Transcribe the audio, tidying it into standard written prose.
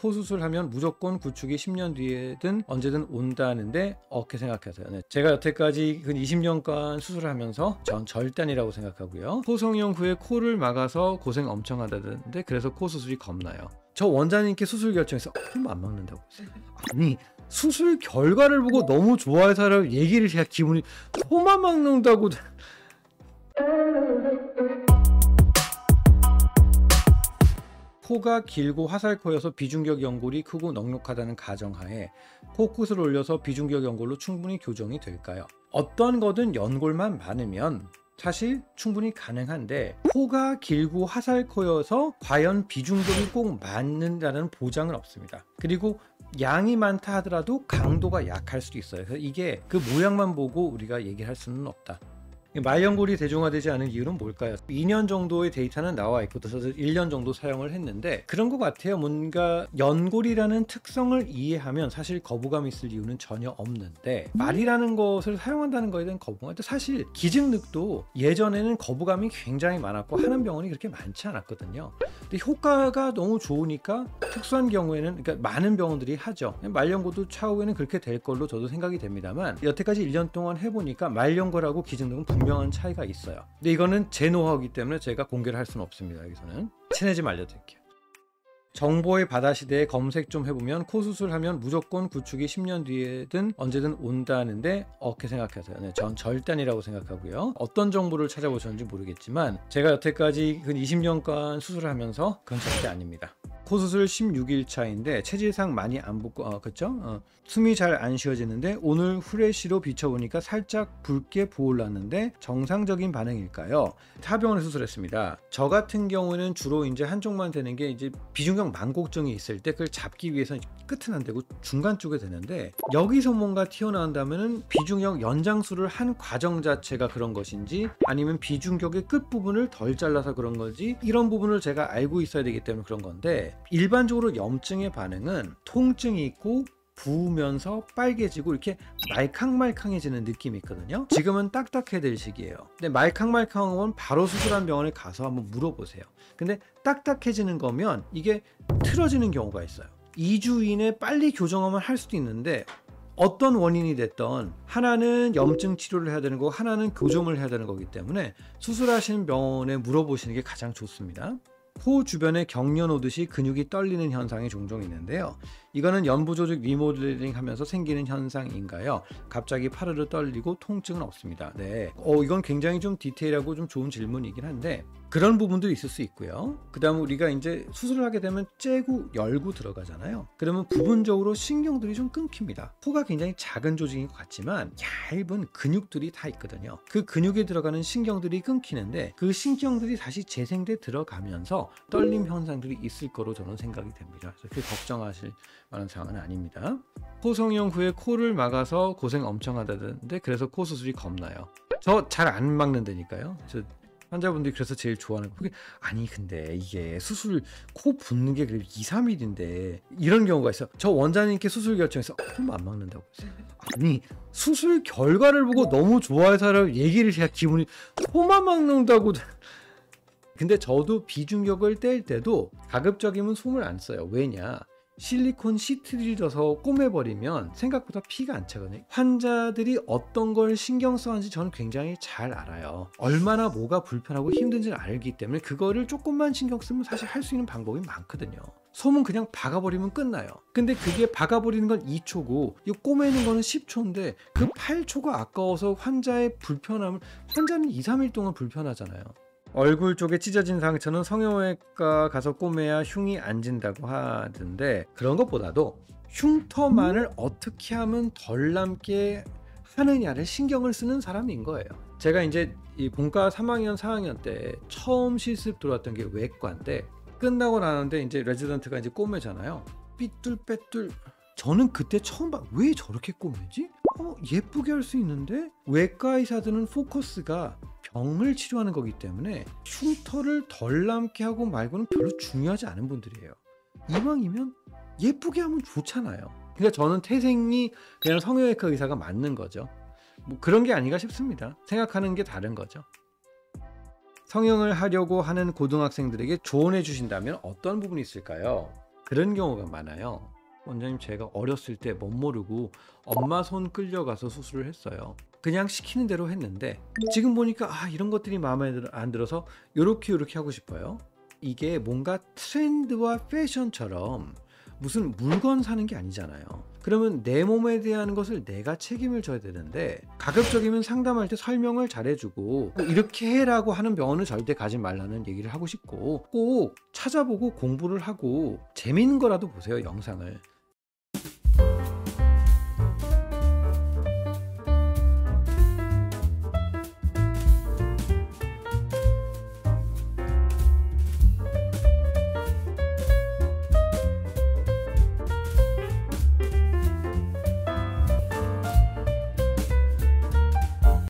코 수술하면 무조건 구축이 10년 뒤에든 언제든 온다는데 어떻게 생각하세요? 네, 제가 여태까지 근 20년간 수술을 하면서 전 절대 아니라고 생각하고요. 코 성형 후에 코를 막아서 고생 엄청 하다던데 그래서 코 수술이 겁나요. 저 원장님께 수술 결정해서 코만 안 막는다고 했어요. 아니 수술 결과를 보고 너무 좋아해서 얘기를 해야 기분이 코만 막는다고. 코가 길고 화살코여서 비중격 연골이 크고 넉넉하다는 가정하에 코끝을 올려서 비중격 연골로 충분히 교정이 될까요? 어떤 거든 연골만 많으면 사실 충분히 가능한데 코가 길고 화살코여서 과연 비중격이 꼭 맞는다는 보장은 없습니다. 그리고 양이 많다 하더라도 강도가 약할 수도 있어요. 그래서 이게 그 모양만 보고 우리가 얘기를 할 수는 없다. 말연골이 대중화되지 않은 이유는 뭘까요? 2년 정도의 데이터는 나와 있고 그래서 1년 정도 사용을 했는데 그런 것 같아요. 뭔가 연골이라는 특성을 이해하면 사실 거부감이 있을 이유는 전혀 없는데 말이라는 것을 사용한다는 거에 대한 거부감. 사실 기증늑도 예전에는 거부감이 굉장히 많았고 하는 병원이 그렇게 많지 않았거든요. 근데 효과가 너무 좋으니까 특수한 경우에는 그러니까 많은 병원들이 하죠. 말연골도 차후에는 그렇게 될 걸로 저도 생각이 됩니다만 여태까지 1년 동안 해보니까 말연골하고 기증늑은 분명한 차이가 있어요. 근데 이거는 제 노하우이기 때문에 제가 공개를 할 수는 없습니다. 여기서는 친해지면 알려드릴게요. 정보의 바다 시대에 검색 좀 해보면 코 수술하면 무조건 구축이 10년 뒤에든 언제든 온다는데 어떻게 생각하세요? 네, 전 절대 아니라고 생각하고요. 어떤 정보를 찾아보셨는지 모르겠지만 제가 여태까지 근 20년간 수술을 하면서 그건 절대 아닙니다. 코 수술 16일 차인데 체질상 많이 안 붓고 그쵸? 숨이 잘 안 쉬어지는데 오늘 후레쉬로 비춰보니까 살짝 붉게 부어올랐는데 정상적인 반응일까요? 타병원에 수술했습니다. 저 같은 경우는 주로 이제 한쪽만 되는 게 이제 비중격 만곡증이 있을 때 그걸 잡기 위해서 끝은 안 되고 중간 쪽에 되는데 여기서 뭔가 튀어나온다면은 비중격 연장술을 한 과정 자체가 그런 것인지 아니면 비중격의 끝부분을 덜 잘라서 그런 건지 이런 부분을 제가 알고 있어야 되기 때문에 그런 건데 일반적으로 염증의 반응은 통증이 있고 부으면서 빨개지고 이렇게 말캉말캉해지는 느낌이 있거든요. 지금은 딱딱해야 될 시기예요. 근데 말캉말캉한 건 바로 수술한 병원에 가서 한번 물어보세요. 근데 딱딱해지는 거면 이게 틀어지는 경우가 있어요. 2주 이내 빨리 교정하면 할 수도 있는데 어떤 원인이 됐던 하나는 염증 치료를 해야 되는 거고 하나는 교정을 해야 되는 거기 때문에 수술하시는 병원에 물어보시는 게 가장 좋습니다. 코 주변에 경련 오듯이 근육이 떨리는 현상이 종종 있는데요. 이거는 연부 조직 리모델링 하면서 생기는 현상인가요? 갑자기 파르르 떨리고 통증은 없습니다. 네, 이건 굉장히 좀 디테일하고 좀 좋은 질문이긴 한데 그런 부분도 있을 수 있고요. 그 다음 우리가 이제 수술을 하게 되면 째고 열고 들어가잖아요. 그러면 부분적으로 신경들이 좀 끊깁니다. 코가 굉장히 작은 조직인 것 같지만 얇은 근육들이 다 있거든요. 그 근육에 들어가는 신경들이 끊기는데 그 신경들이 다시 재생돼 들어가면서 떨림 현상들이 있을 거로 저는 생각이 됩니다. 그래서 그렇게 걱정하실 만한 상황은 아닙니다. 코 성형 후에 코를 막아서 고생 엄청 하다던데 그래서 코 수술이 겁나요. 저 잘 안 막는다니까요. 환자분들이 그래서 제일 좋아하는 거. 아니 근데 이게 수술 코 붓는 게 2, 3일인데 이런 경우가 있어. 저 원장님께 수술 결정해서 코만 안 막는다고 했어요. 아니 수술 결과를 보고 너무 좋아해서 얘기를 해야 기분이 코만 막는다고. 근데 저도 비중격을 뗄 때도 가급적이면 솜을 안 써요. 왜냐? 실리콘 시트를 져서 꼬매버리면 생각보다 피가 안 차거든요. 환자들이 어떤 걸 신경 써하는지 저는 굉장히 잘 알아요. 얼마나 뭐가 불편하고 힘든지를 알기 때문에 그거를 조금만 신경 쓰면 사실 할 수 있는 방법이 많거든요. 솜은 그냥 박아버리면 끝나요. 근데 그게 박아버리는 건 2초고 이 꼬매는 거는 10초인데 그 8초가 아까워서 환자의 불편함을 환자는 2, 3일 동안 불편하잖아요. 얼굴 쪽에 찢어진 상처는 성형외과 가서 꼬매야 흉이 안 진다고 하던데 그런 것보다도 흉터만을 어떻게 하면 덜 남게 하느냐를 신경을 쓰는 사람인 거예요. 제가 이제 이 본과 3학년 4학년 때 처음 실습 들어왔던 게 외과인데 끝나고 나는데 이제 레지던트가 이제 꼬매잖아요. 삐뚤빼뚤. 저는 그때 처음 봐. 왜 저렇게 꼬매지? 예쁘게 할 수 있는데? 외과 의사들은 포커스가 병을 치료하는 거기 때문에 흉터를 덜 남게 하고 말고는 별로 중요하지 않은 분들이에요. 이왕이면 예쁘게 하면 좋잖아요. 그러니까 저는 태생이 그냥 성형외과 의사가 맞는 거죠. 뭐 그런 게 아닌가 싶습니다. 생각하는 게 다른 거죠. 성형을 하려고 하는 고등학생들에게 조언해 주신다면 어떤 부분이 있을까요? 그런 경우가 많아요. 원장님, 제가 어렸을 때 멋 모르고 엄마 손 끌려가서 수술을 했어요. 그냥 시키는 대로 했는데 지금 보니까 이런 것들이 마음에 안 들어서 요렇게 하고 싶어요. 이게 뭔가 트렌드와 패션처럼 무슨 물건 사는 게 아니잖아요. 그러면 내 몸에 대한 것을 내가 책임을 져야 되는데, 가급적이면 상담할 때 설명을 잘해주고 이렇게 해라고 하는 병원은 절대 가지 말라는 얘기를 하고 싶고, 꼭 찾아보고 공부를 하고 재미있는 거라도 보세요, 영상을.